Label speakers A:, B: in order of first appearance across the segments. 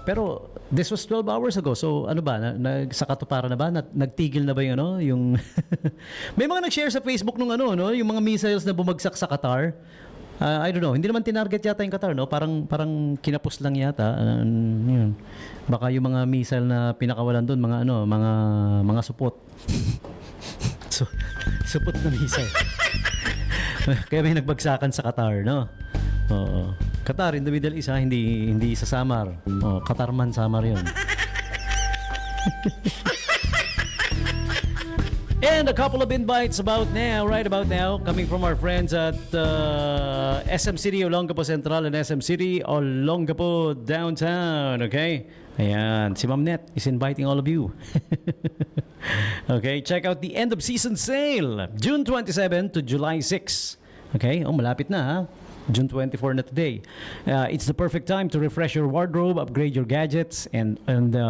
A: Pero this was 12 hours ago. So ano ba, sa katuparan na ba? Nagtigil na ba yung ano? Yung may mga nag-share sa Facebook nung ano, no? Yung mga missiles na bumagsak sa Qatar. I don't know. Hindi naman tinarget yata yung Qatar, no? Parang kinapos lang yata. Yun. Baka yung mga missile na pinakawalan doon, mga supot. So, supot na missile. Kaya may nagbagsakan sa Qatar, no? Oo. Qatar in the Middle East, hindi sa Samar. Oh, Qatar man Samar 'yun. And a couple of invites right about now, coming from our friends at SM City Olongapo Central and SM City Olongapo Downtown. Okay? Ayan, si Ma'am Net is inviting all of you. Okay, check out the end of season sale, June 27 to July 6. Okay? Oh, malapit na ha. June 24 na today. It's the perfect time to refresh your wardrobe, upgrade your gadgets, and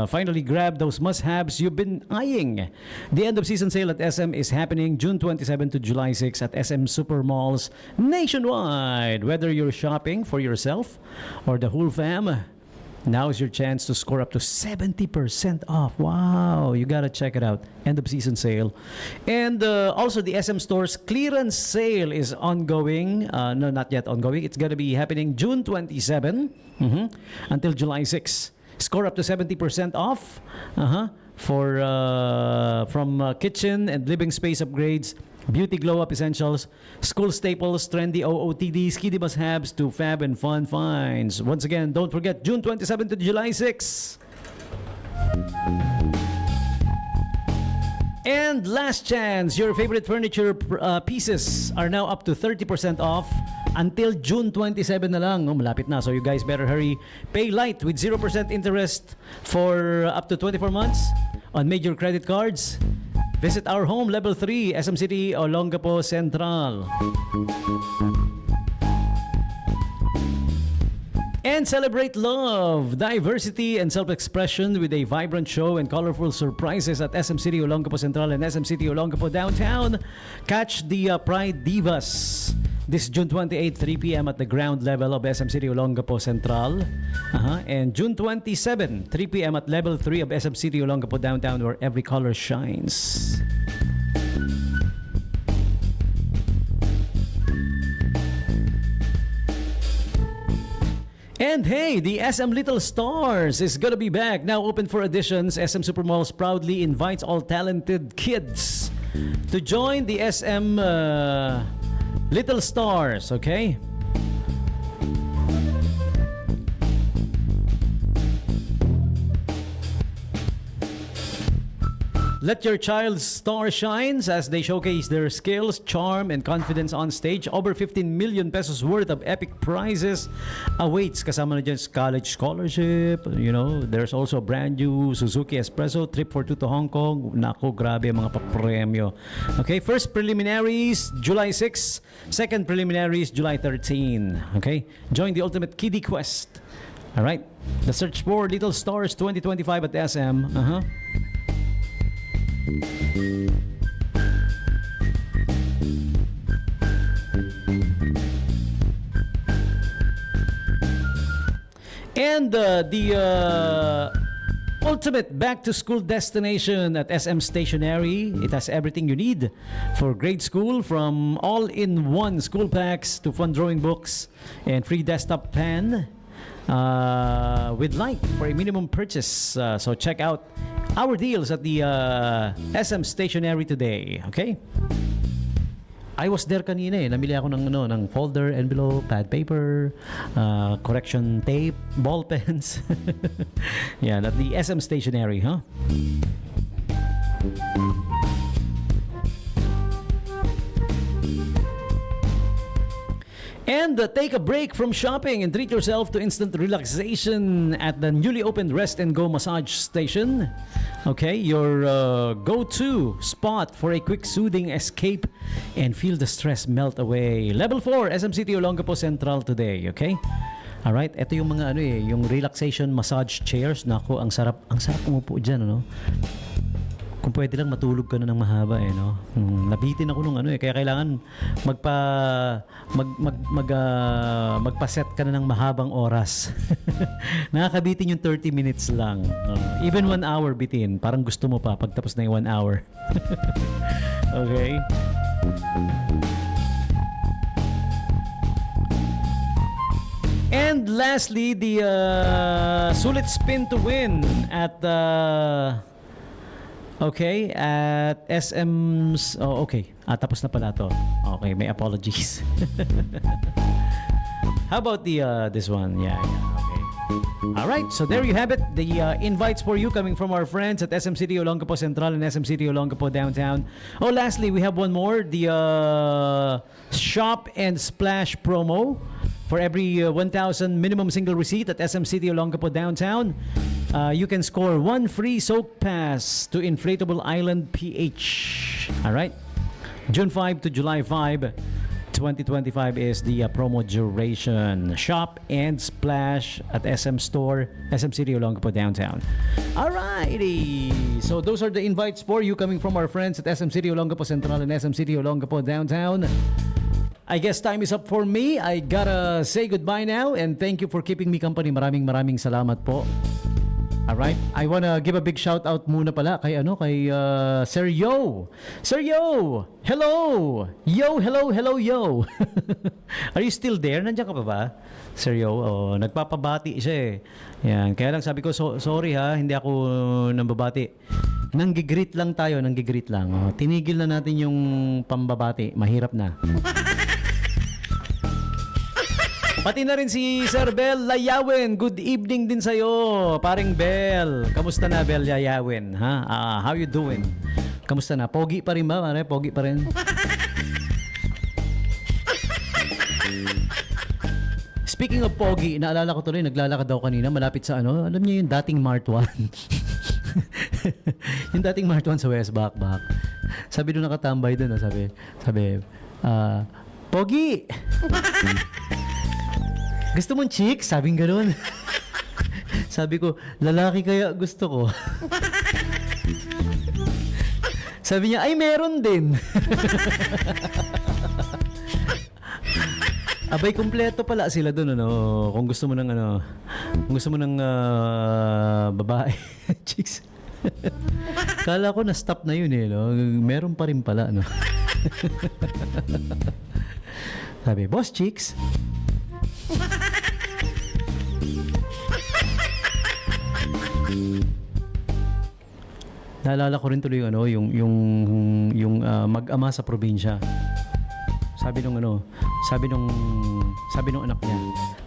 A: finally grab those must-haves you've been eyeing. The end of season sale at SM is happening June 27 to July 6 at SM Supermalls nationwide. Whether you're shopping for yourself or the whole fam, now is your chance to score up to 70% off. Wow, you gotta check it out. End of season sale. And also the SM Store's clearance sale is ongoing. No, not yet ongoing. It's gonna be happening June 27 until July 6. Score up to 70% off from kitchen and living space upgrades, beauty glow-up essentials, school staples, trendy OOTDs, kiddie must-haves to fab and fun finds. Once again, don't forget, June 27 to July 6. And last chance, your favorite furniture pieces are now up to 30% off until June 27 na lang. Oh, malapit na. So you guys better hurry. Pay light with 0% interest for up to 24 months on major credit cards. Visit our home, Level 3, SM City, Olongapo Central. And celebrate love, diversity, and self-expression with a vibrant show and colorful surprises at SM City, Olongapo Central and SM City, Olongapo Downtown. Catch the Pride Divas this June 28, 3 p.m. at the ground level of SM City, Olongapo Central. And June 27, 3 p.m. at level 3 of SM City, Olongapo Downtown, where every color shines. And hey, the SM Little Stars is gonna be back. Now open for auditions, SM Supermalls proudly invites all talented kids to join the SM Little Stars, okay? Let your child's star shines as they showcase their skills, charm, and confidence on stage. Over 15 million pesos worth of epic prizes awaits. Kasama na dyan college scholarship. You know, there's also a brand new Suzuki Espresso, trip for two to Hong Kong. Naku, grabe mga papremyo. Okay, first preliminaries, July 6. Second preliminaries, July 13. Okay, join the ultimate kiddie quest. All right, the search for Little Stars 2025 at SM. And the ultimate back-to-school destination at SM Stationery. It has everything you need for grade school, from all-in-one school packs to fun drawing books and free desktop pen with light for a minimum purchase. So check out our deals at the SM Stationery today. Okay? I was there kanina eh. Namili ako ng folder, envelope, pad paper, correction tape, ball pens. Yan, at the SM Stationery, huh? And take a break from shopping and treat yourself to instant relaxation at the newly opened Rest and Go Massage Station. Okay, your go-to spot for a quick soothing escape and feel the stress melt away. Level 4, SM City, Olongapo Central today, okay? Alright, ito yung mga yung relaxation massage chairs. Naku, ang sarap umupo dyan, ano? Kung pwede lang matulog ka na ng mahaba no. Nabitin ako nung kaya kailangan magpa-set ka na ng mahabang oras. Nakakabitin yung 30 minutes lang. Even 1 hour bitin, parang gusto mo pa pagtapos na yung 1 hour. Okay? And lastly, the sulit spin to win at at SM's tapos na pala to. Okay, may apologies. How about this one? Yeah, okay. All right, so there you have it. The invites for you coming from our friends at SM City Olongapo Central and SM City Olongapo Downtown. Oh, lastly, we have one more, the Shop and Splash promo. For every 1,000 minimum single receipt at SM City Olongapo Downtown, you can score 1 free soak pass to Inflatable Island PH. All right? June 5 to July 5, 2025 is the promo duration. Shop and Splash at SM Store, SM City Olongapo Downtown. Alrighty! So those are the invites for you coming from our friends at SM City Olongapo Central and SM City Olongapo Downtown. I guess time is up for me. I gotta say goodbye now and thank you for keeping me company. Maraming salamat po. Alright, I wanna give a big shout out muna pala kay Sir Yo. Sir Yo! Hello! Yo, hello, yo. Are you still there? Nandiyan ka pa ba? Sir Yo, nagpapabati siya Yan, kaya lang sabi ko, sorry ha, hindi ako nambabati. Nanggigreet lang tayo. Tinigil na natin yung pambabati. Mahirap na. Pati na rin si Sir Bel Layawin. Good evening din sa'yo, paring Bel. Kamusta na, Bel Layawin? Ha? How you doing? Kamusta na? Pogi pa rin ba, pare? Pogi pa rin? Speaking of pogi, naalala ko tuloy, naglalakad daw kanina malapit sa alam niyo yung dating Mart 1. Yung dating Mart 1 sa West Bakbak. Sabi doon nakatambay doon, sabi, Pogi! Gusto mong chick? Sabing gano'n. Sabi ko, lalaki kaya gusto ko. Sabi niya, ay meron din. Abay, kumpleto pala sila doon, kung gusto mo ng babae, chicks. Kala ko na-stop na yun meron pa rin pala, Sabi, boss chicks. Naalala ko rin tuloy yung mag-ama sa probinsya. Sabi nung anak niya,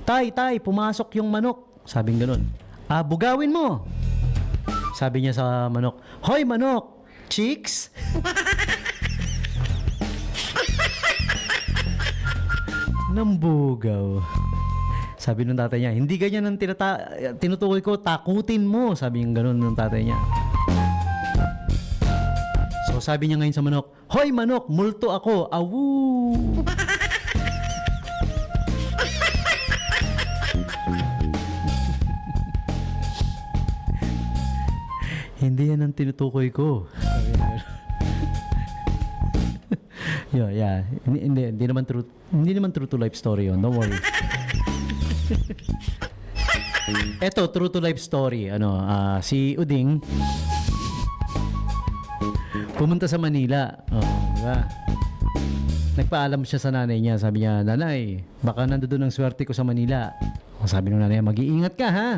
A: Tay, pumasok yung manok. Sabing ganun. Bugawin mo. Sabi niya sa manok, Hoy manok, chicks? Nambugaw. Sabi nung tatay niya, hindi ganyan ang tinutukoy ko, takutin mo. Sabi yung ganun ng tatay niya. So sabi niya ngayon sa manok, Hoy manok, multo ako. Awu! Hindi yan ang tinutukoy ko. Yeah. Hindi naman true to life story yun. Don't worry. Eto, true to life story. Si Uding pumunta sa Manila. Diba? Nagpaalam siya sa nanay niya. Sabi niya, Nanay, baka nandoon ang swerte ko sa Manila. Sabi ng nanay, mag-iingat ka ha.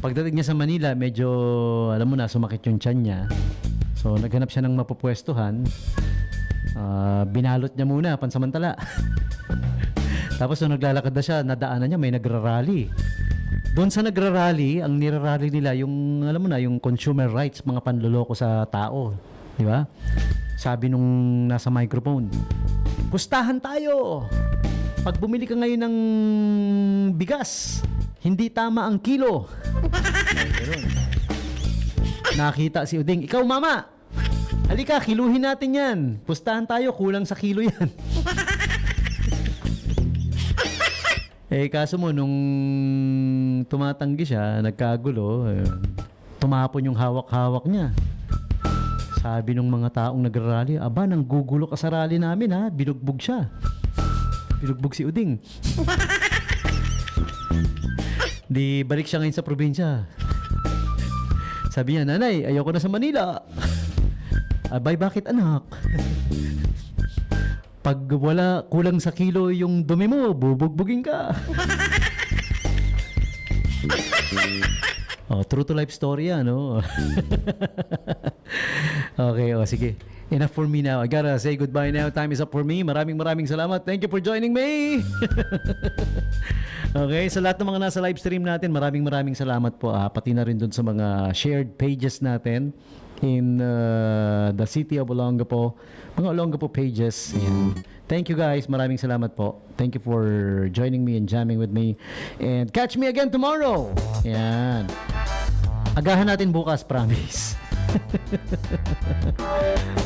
A: Pagdating niya sa Manila, medyo, alam mo na, sumakit yung tiyan niya. So, naghanap siya ng mapupwestuhan. Binalot niya muna, pansamantala. Tapos, nung naglalakad na siya, nadaanan niya, may nagrarally. Doon sa nagrarally, ang nirarally nila, yung, alam mo na, yung consumer rights, mga panloloko sa tao. Di ba? Sabi nung nasa microphone, pustahan tayo! Pag bumili ka ngayon ng bigas, hindi tama ang kilo. Nakita si Uding, ikaw mama, halika, kiluhin natin yan. Pustahan tayo, kulang sa kilo yan. Kaso mo, nung tumatanggi siya, nagkagulo, tumapon yung hawak-hawak niya. Sabi nung mga taong nagrarally, aba, nang gugulo ka sa rally namin ha, binugbog siya. Binugbog si Uding. Di balik siya ngayon sa probinsya. Sabi niya, nanay, ayoko na sa Manila. Abay, bakit anak? Pag wala kulang sa kilo yung dumi mo, bubugbugin ka. Oh, true to life story yan, no? Okay, sige. Enough for me now. I gotta say goodbye now. Time is up for me. Maraming salamat. Thank you for joining me. Okay, sa lahat ng mga nasa live stream natin, maraming salamat po. Pati na rin dun sa mga shared pages natin in the city of Olongapo. Mga Olongapo pages. Ayan. Thank you guys. Maraming salamat po. Thank you for joining me and jamming with me. And catch me again tomorrow. Ayan. Agahan natin bukas, promise.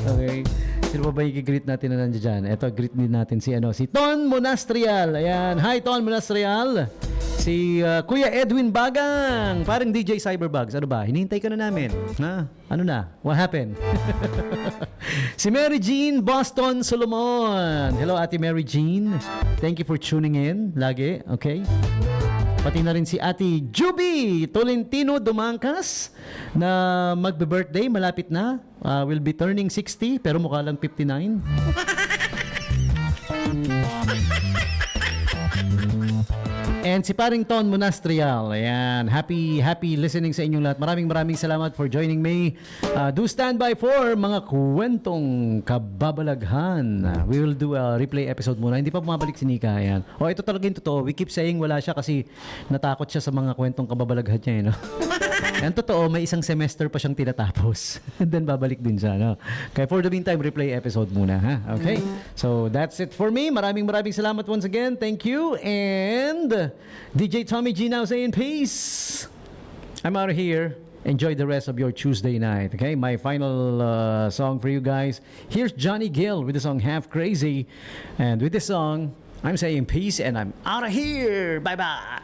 A: Okay. Sino pa ba i-greet natin na nandiyan dyan? Ito, greet din natin si Ton Monastrial. Ayan. Hi, Ton Monastrial. Si Kuya Edwin Bagang. Parang DJ Cyberbugs. Ano ba? Hinihintay ka na namin. Ha? Ano na? What happened? Si Mary Jean Boston Solomon. Hello, Ate Mary Jean. Thank you for tuning in. Lagi. Okay? Pati na rin si Ate Juby Tolentino Dumangkas na magbe-birthday, malapit na. Will be turning 60 pero mukha lang 59. And si Paring Monastrial. Ayan. Happy listening sa inyong lahat. Maraming salamat for joining me. Do stand by for mga kwentong kababalaghan. We will do a replay episode muna. Hindi pa bumabalik si Nika. Ayan. Ito talaga yung totoo. We keep saying wala siya kasi natakot siya sa mga kwentong kababalaghan niya. No? Yan totoo, may isang semester pa siyang tinatapos. And then babalik din siya. No? Kaya for the meantime, replay episode muna. Ha? Okay? So that's it for me. Maraming salamat once again. Thank you. And DJ Tommy G now saying peace. I'm out of here. Enjoy the rest of your Tuesday night. Okay? My final song for you guys. Here's Johnny Gill with the song Half Crazy. And with this song, I'm saying peace and I'm out of here. Bye-bye.